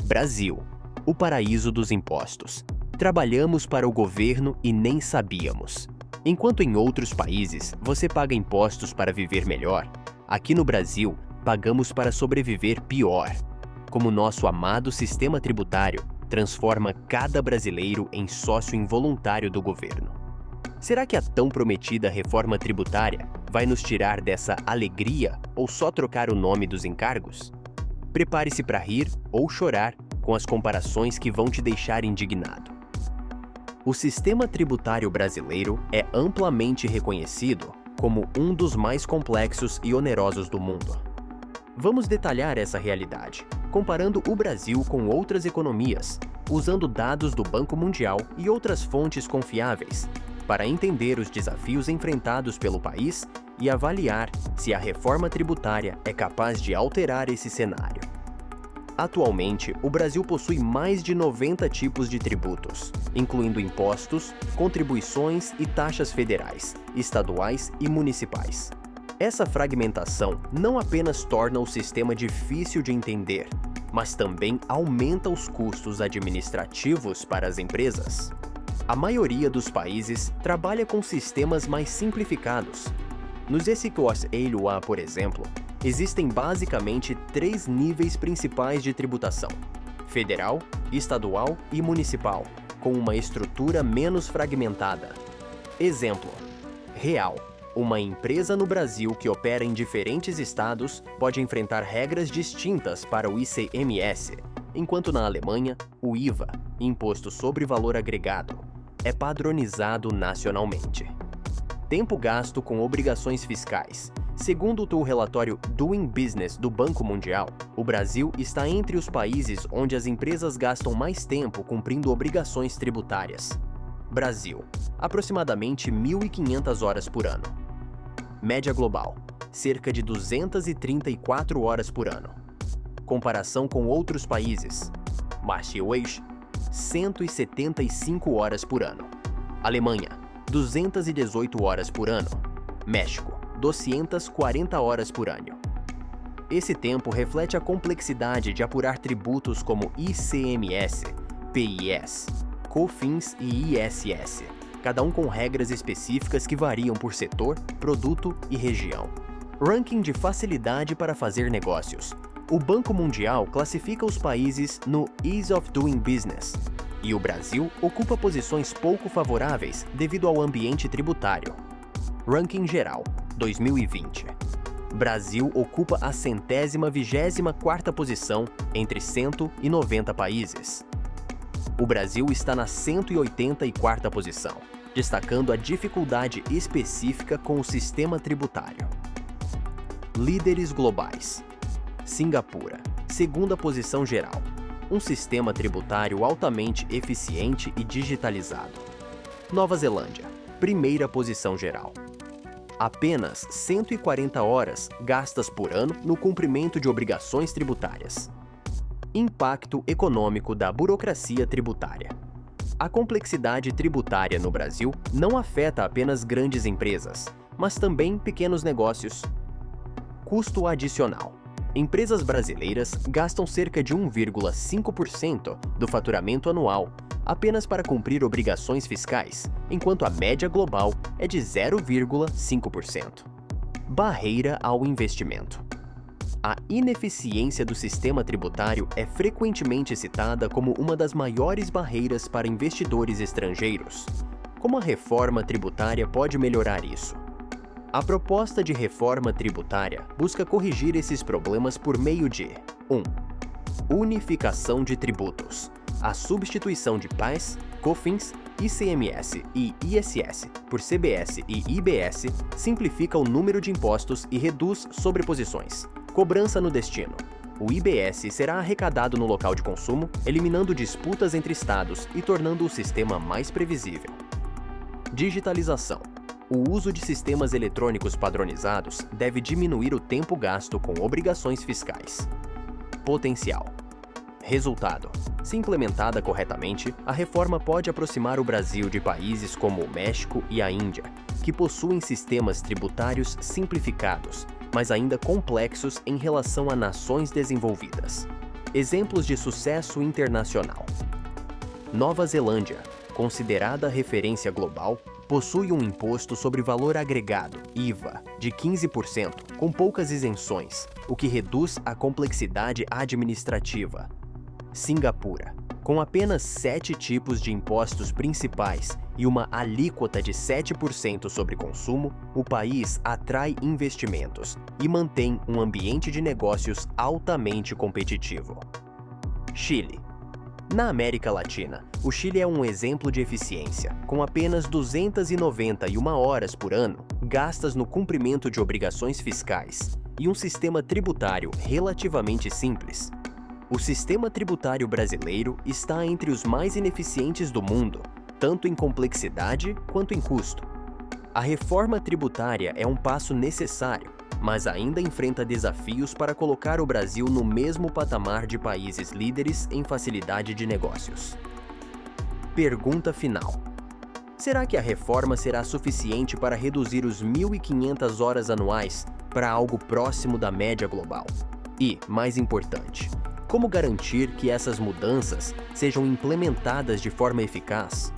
Brasil, o paraíso dos impostos. Trabalhamos para o governo e nem sabíamos. Enquanto em outros países você paga impostos para viver melhor, aqui no Brasil pagamos para sobreviver pior. Como nosso amado sistema tributário transforma cada brasileiro em sócio involuntário do governo. Será que a tão prometida reforma tributária vai nos tirar dessa alegria ou só trocar o nome dos encargos? Prepare-se para rir ou chorar com as comparações que vão te deixar indignado. O sistema tributário brasileiro é amplamente reconhecido como um dos mais complexos e onerosos do mundo. Vamos detalhar essa realidade, comparando o Brasil com outras economias, usando dados do Banco Mundial e outras fontes confiáveis, para entender os desafios enfrentados pelo país e avaliar se a reforma tributária é capaz de alterar esse cenário. Atualmente, o Brasil possui mais de 90 tipos de tributos, incluindo impostos, contribuições e taxas federais, estaduais e municipais. Essa fragmentação não apenas torna o sistema difícil de entender, mas também aumenta os custos administrativos para as empresas. A maioria dos países trabalha com sistemas mais simplificados. Nos SQS-EILUA, por exemplo, existem basicamente 3 níveis principais de tributação: federal, estadual e municipal, com uma estrutura menos fragmentada. Exemplo: real. Uma empresa no Brasil que opera em diferentes estados pode enfrentar regras distintas para o ICMS, enquanto na Alemanha, o IVA, Imposto sobre Valor Agregado, é padronizado nacionalmente. Tempo gasto com obrigações fiscais. Segundo o relatório Doing Business do Banco Mundial, o Brasil está entre os países onde as empresas gastam mais tempo cumprindo obrigações tributárias. Brasil, aproximadamente 1.500 horas por ano. Média global, cerca de 234 horas por ano. Comparação com outros países. Maastricht, 175 horas por ano. Alemanha, 218 horas por ano. México, 240 horas por ano. Esse tempo reflete a complexidade de apurar tributos como ICMS, PIS, COFINS e ISS, cada um com regras específicas que variam por setor, produto e região. Ranking de facilidade para fazer negócios. O Banco Mundial classifica os países no Ease of Doing Business, e o Brasil ocupa posições pouco favoráveis devido ao ambiente tributário. Ranking geral, 2020. Brasil ocupa a 124ª posição entre 190 países. O Brasil está na 184ª posição, destacando a dificuldade específica com o sistema tributário. Líderes globais. Singapura, 2ª posição geral, um sistema tributário altamente eficiente e digitalizado. Nova Zelândia, 1ª posição geral. Apenas 140 horas gastas por ano no cumprimento de obrigações tributárias. Impacto econômico da burocracia tributária. A complexidade tributária no Brasil não afeta apenas grandes empresas, mas também pequenos negócios. Custo adicional. Empresas brasileiras gastam cerca de 1,5% do faturamento anual apenas para cumprir obrigações fiscais, enquanto a média global é de 0,5%. Barreira ao investimento. A ineficiência do sistema tributário é frequentemente citada como uma das maiores barreiras para investidores estrangeiros. Como a reforma tributária pode melhorar isso? A proposta de reforma tributária busca corrigir esses problemas por meio de 1. Unificação de tributos. A substituição de PIS, COFINS, ICMS e ISS por CBS e IBS simplifica o número de impostos e reduz sobreposições. Cobrança no destino. O IBS será arrecadado no local de consumo, eliminando disputas entre estados e tornando o sistema mais previsível. Digitalização. O uso de sistemas eletrônicos padronizados deve diminuir o tempo gasto com obrigações fiscais. Potencial. Resultado. Se implementada corretamente, a reforma pode aproximar o Brasil de países como o México e a Índia, que possuem sistemas tributários simplificados, mas ainda complexos em relação a nações desenvolvidas. Exemplos de sucesso internacional. Nova Zelândia, considerada referência global, possui um imposto sobre valor agregado, IVA, de 15%, com poucas isenções, o que reduz a complexidade administrativa. Singapura, com apenas 7 tipos de impostos principais e uma alíquota de 7% sobre consumo, o país atrai investimentos e mantém um ambiente de negócios altamente competitivo. Chile. Na América Latina, o Chile é um exemplo de eficiência, com apenas 291 horas por ano gastas no cumprimento de obrigações fiscais e um sistema tributário relativamente simples. O sistema tributário brasileiro está entre os mais ineficientes do mundo, tanto em complexidade quanto em custo. A reforma tributária é um passo necessário, mas ainda enfrenta desafios para colocar o Brasil no mesmo patamar de países líderes em facilidade de negócios. Pergunta final. Será que a reforma será suficiente para reduzir os 1.500 horas anuais para algo próximo da média global? E, mais importante, como garantir que essas mudanças sejam implementadas de forma eficaz?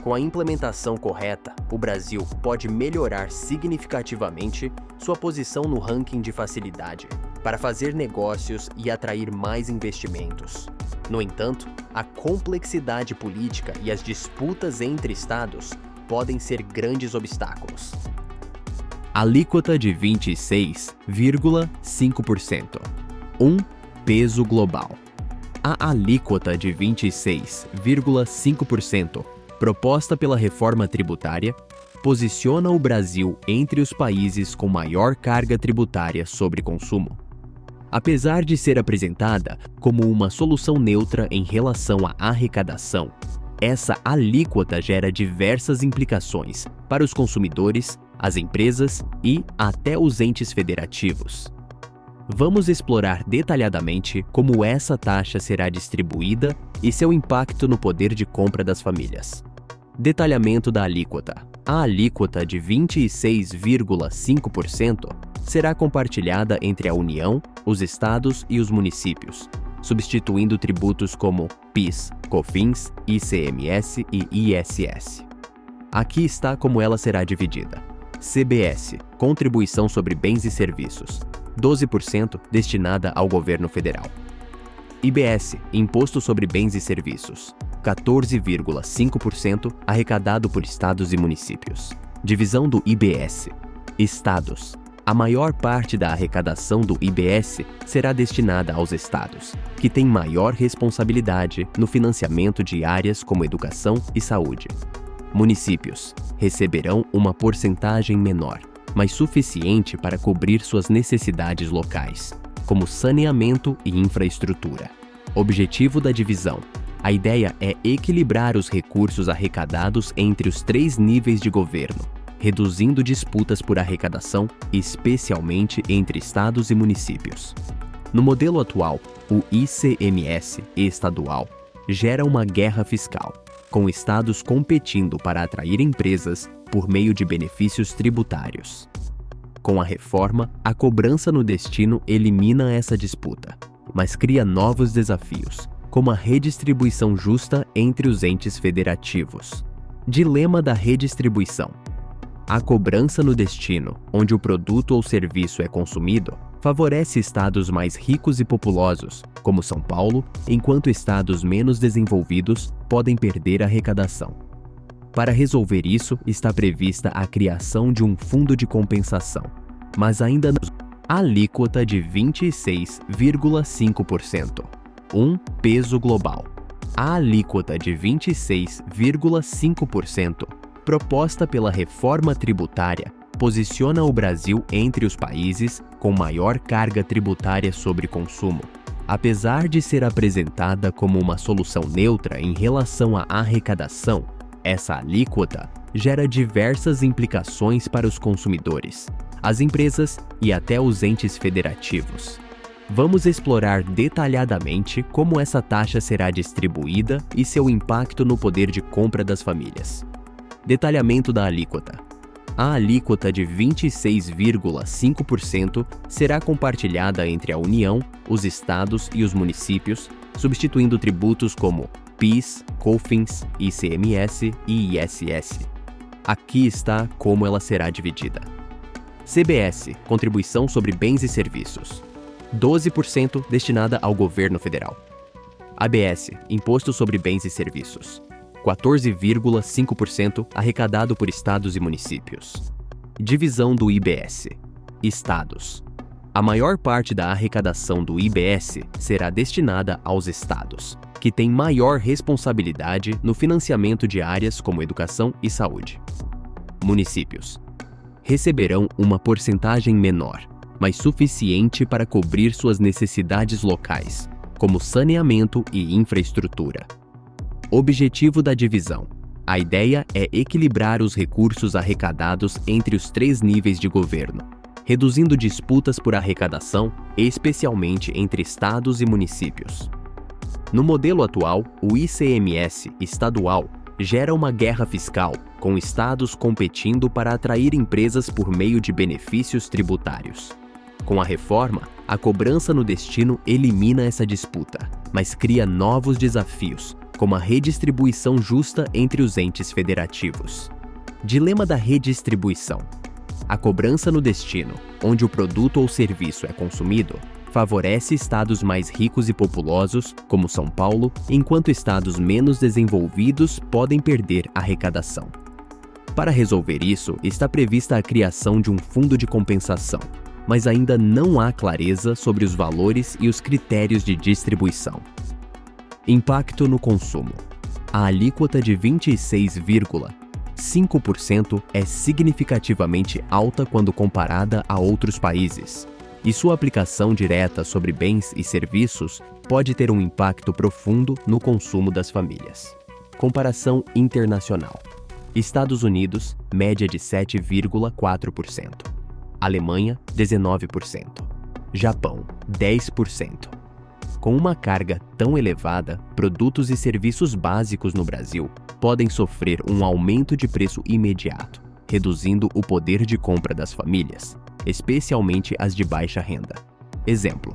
Com a implementação correta, o Brasil pode melhorar significativamente sua posição no ranking de facilidade para fazer negócios e atrair mais investimentos. No entanto, a complexidade política e as disputas entre estados podem ser grandes obstáculos. Alíquota de 26,5%. Peso global. A alíquota de 26,5% proposta pela reforma tributária posiciona o Brasil entre os países com maior carga tributária sobre consumo. Apesar de ser apresentada como uma solução neutra em relação à arrecadação, essa alíquota gera diversas implicações para os consumidores, as empresas e até os entes federativos. Vamos explorar detalhadamente como essa taxa será distribuída e seu impacto no poder de compra das famílias. Detalhamento da alíquota. A alíquota de 26,5% será compartilhada entre a União, os estados e os municípios, substituindo tributos como PIS, COFINS, ICMS e ISS. Aqui está como ela será dividida. CBS, Contribuição sobre Bens e Serviços, 12% destinada ao governo federal. IBS, Imposto sobre Bens e Serviços, 14,5% arrecadado por estados e municípios. Divisão do IBS. Estados. A maior parte da arrecadação do IBS será destinada aos estados, que têm maior responsabilidade no financiamento de áreas como educação e saúde. Municípios receberão uma porcentagem menor, mas suficiente para cobrir suas necessidades locais, como saneamento e infraestrutura. Objetivo da divisão. A ideia é equilibrar os recursos arrecadados entre os 3 níveis de governo, reduzindo disputas por arrecadação, especialmente entre estados e municípios. No modelo atual, o ICMS estadual gera uma guerra fiscal, com estados competindo para atrair empresas por meio de benefícios tributários. Com a reforma, a cobrança no destino elimina essa disputa, mas cria novos desafios, como a redistribuição justa entre os entes federativos. Dilema da redistribuição. A cobrança no destino, onde o produto ou serviço é consumido, favorece estados mais ricos e populosos, como São Paulo, enquanto estados menos desenvolvidos podem perder a arrecadação. Para resolver isso, está prevista a criação de um fundo de compensação, mas ainda não. Alíquota de 26,5%. Peso global. A alíquota de 26,5%, proposta pela reforma tributária, posiciona o Brasil entre os países com maior carga tributária sobre consumo. Apesar de ser apresentada como uma solução neutra em relação à arrecadação, essa alíquota gera diversas implicações para os consumidores, as empresas e até os entes federativos. Vamos explorar detalhadamente como essa taxa será distribuída e seu impacto no poder de compra das famílias. Detalhamento da alíquota. A alíquota de 26,5% será compartilhada entre a União, os estados e os municípios, substituindo tributos como PIS, COFINS, ICMS e ISS. Aqui está como ela será dividida. CBS, Contribuição sobre Bens e Serviços, 12% destinada ao governo federal. ABS, Imposto sobre Bens e Serviços, 14,5% arrecadado por estados e municípios. Divisão do IBS. Estados. A maior parte da arrecadação do IBS será destinada aos estados, que têm maior responsabilidade no financiamento de áreas como educação e saúde. Municípios. Receberão uma porcentagem menor, mas suficiente para cobrir suas necessidades locais, como saneamento e infraestrutura. Objetivo da divisão. A ideia é equilibrar os recursos arrecadados entre os 3 níveis de governo, reduzindo disputas por arrecadação, especialmente entre estados e municípios. No modelo atual, o ICMS estadual gera uma guerra fiscal, com estados competindo para atrair empresas por meio de benefícios tributários. Com a reforma, a cobrança no destino elimina essa disputa, mas cria novos desafios, como a redistribuição justa entre os entes federativos. Dilema da redistribuição. A cobrança no destino, onde o produto ou serviço é consumido, favorece estados mais ricos e populosos, como São Paulo, enquanto estados menos desenvolvidos podem perder arrecadação. Para resolver isso, está prevista a criação de um fundo de compensação, mas ainda não há clareza sobre os valores e os critérios de distribuição. Impacto no consumo. A alíquota de 26,5% é significativamente alta quando comparada a outros países, e sua aplicação direta sobre bens e serviços pode ter um impacto profundo no consumo das famílias. Comparação internacional. Estados Unidos, média de 7,4%. Alemanha, 19%. Japão, 10%. Com uma carga tão elevada, produtos e serviços básicos no Brasil podem sofrer um aumento de preço imediato, reduzindo o poder de compra das famílias, especialmente as de baixa renda. Exemplo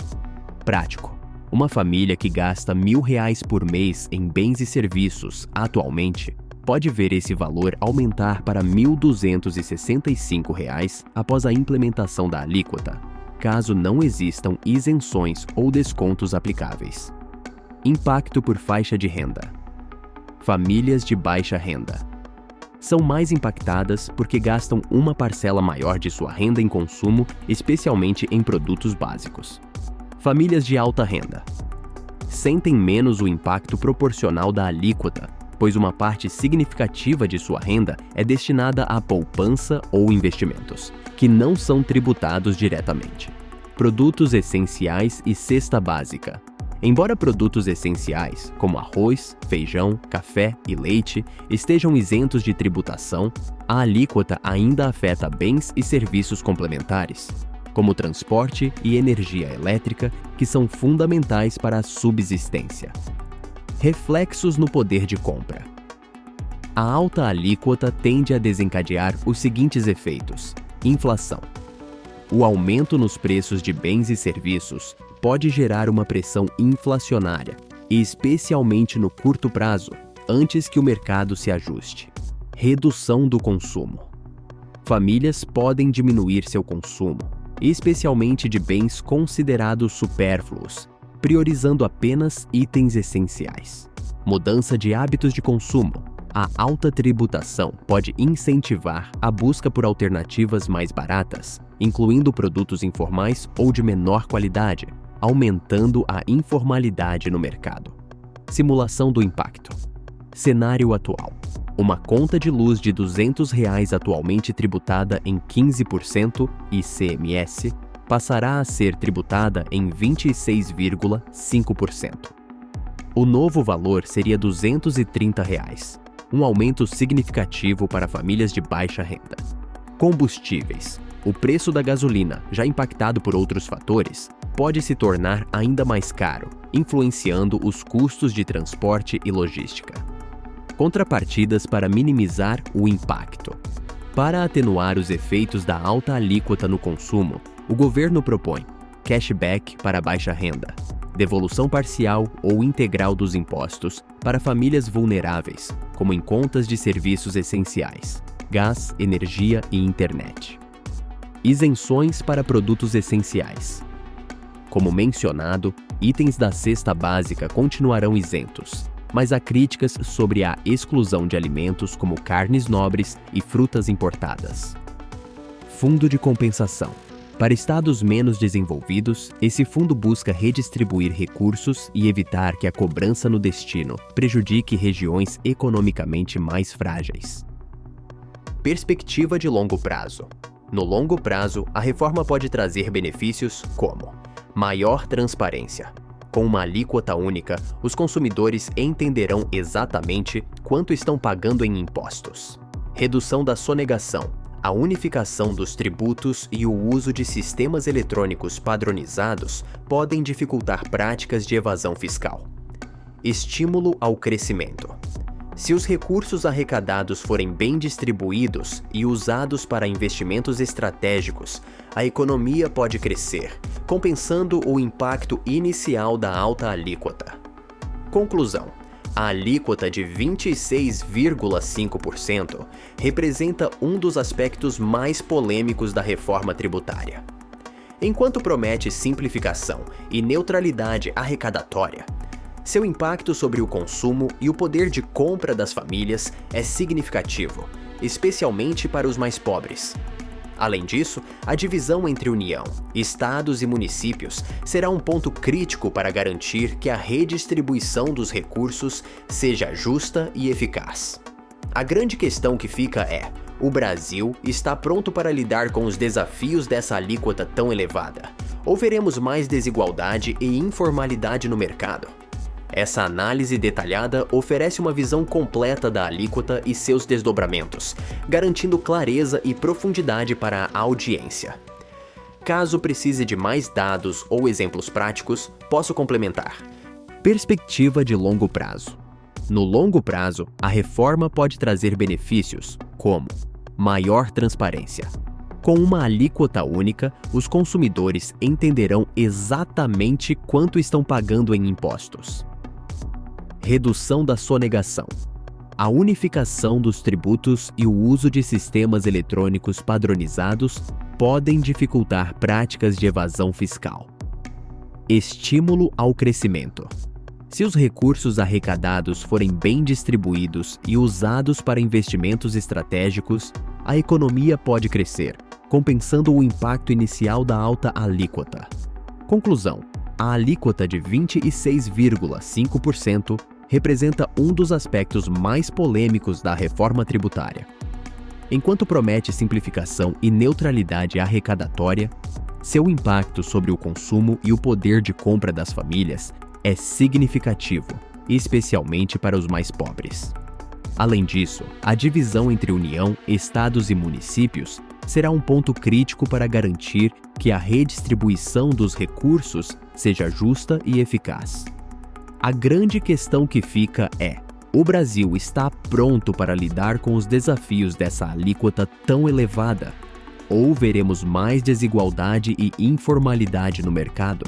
prático: uma família que gasta R$1.000 por mês em bens e serviços atualmente pode ver esse valor aumentar para R$ 1.265 após a implementação da alíquota, caso não existam isenções ou descontos aplicáveis. Impacto por faixa de renda. Famílias de baixa renda são mais impactadas porque gastam uma parcela maior de sua renda em consumo, especialmente em produtos básicos. Famílias de alta renda sentem menos o impacto proporcional da alíquota, pois uma parte significativa de sua renda é destinada à poupança ou investimentos, que não são tributados diretamente. Produtos essenciais e cesta básica. Embora produtos essenciais, como arroz, feijão, café e leite, estejam isentos de tributação, a alíquota ainda afeta bens e serviços complementares, como transporte e energia elétrica, que são fundamentais para a subsistência. Reflexos no poder de compra. A alta alíquota tende a desencadear os seguintes efeitos: inflação. O aumento nos preços de bens e serviços pode gerar uma pressão inflacionária, especialmente no curto prazo, antes que o mercado se ajuste. Redução do consumo. Famílias podem diminuir seu consumo, especialmente de bens considerados supérfluos, priorizando apenas itens essenciais. Mudança de hábitos de consumo. A alta tributação pode incentivar a busca por alternativas mais baratas, incluindo produtos informais ou de menor qualidade, aumentando a informalidade no mercado. Simulação do impacto. Cenário atual. Uma conta de luz de R$200 atualmente tributada em 15% ICMS passará a ser tributada em 26,5%. O novo valor seria R$230, um aumento significativo para famílias de baixa renda. Combustíveis. O preço da gasolina, já impactado por outros fatores, pode se tornar ainda mais caro, influenciando os custos de transporte e logística. Contrapartidas para minimizar o impacto. Para atenuar os efeitos da alta alíquota no consumo, o governo propõe cashback para baixa renda, devolução parcial ou integral dos impostos para famílias vulneráveis, como em contas de serviços essenciais, gás, energia e internet. Isenções para produtos essenciais. Como mencionado, itens da cesta básica continuarão isentos, mas há críticas sobre a exclusão de alimentos como carnes nobres e frutas importadas. Fundo de compensação. Para estados menos desenvolvidos, esse fundo busca redistribuir recursos e evitar que a cobrança no destino prejudique regiões economicamente mais frágeis. Perspectiva de longo prazo. No longo prazo, a reforma pode trazer benefícios como maior transparência. Com uma alíquota única, os consumidores entenderão exatamente quanto estão pagando em impostos. Redução da sonegação. A unificação dos tributos e o uso de sistemas eletrônicos padronizados podem dificultar práticas de evasão fiscal. Estímulo ao crescimento. Se os recursos arrecadados forem bem distribuídos e usados para investimentos estratégicos, a economia pode crescer, compensando o impacto inicial da alta alíquota. Conclusão: a alíquota de 26,5% representa um dos aspectos mais polêmicos da reforma tributária. Enquanto promete simplificação e neutralidade arrecadatória, seu impacto sobre o consumo e o poder de compra das famílias é significativo, especialmente para os mais pobres. Além disso, a divisão entre União, estados e municípios será um ponto crítico para garantir que a redistribuição dos recursos seja justa e eficaz. A grande questão que fica é: o Brasil está pronto para lidar com os desafios dessa alíquota tão elevada? Ou veremos mais desigualdade e informalidade no mercado? Essa análise detalhada oferece uma visão completa da alíquota e seus desdobramentos, garantindo clareza e profundidade para a audiência. Caso precise de mais dados ou exemplos práticos, posso complementar. Perspectiva de longo prazo. No longo prazo, a reforma pode trazer benefícios como maior transparência. Com uma alíquota única, os consumidores entenderão exatamente quanto estão pagando em impostos. Redução da sonegação. A unificação dos tributos e o uso de sistemas eletrônicos padronizados podem dificultar práticas de evasão fiscal. Estímulo ao crescimento. Se os recursos arrecadados forem bem distribuídos e usados para investimentos estratégicos, a economia pode crescer, compensando o impacto inicial da alta alíquota. Conclusão: a alíquota de 26,5% representa um dos aspectos mais polêmicos da reforma tributária. Enquanto promete simplificação e neutralidade arrecadatória, seu impacto sobre o consumo e o poder de compra das famílias é significativo, especialmente para os mais pobres. Além disso, a divisão entre União, estados e municípios será um ponto crítico para garantir que a redistribuição dos recursos seja justa e eficaz. A grande questão que fica é: o Brasil está pronto para lidar com os desafios dessa alíquota tão elevada? Ou veremos mais desigualdade e informalidade no mercado?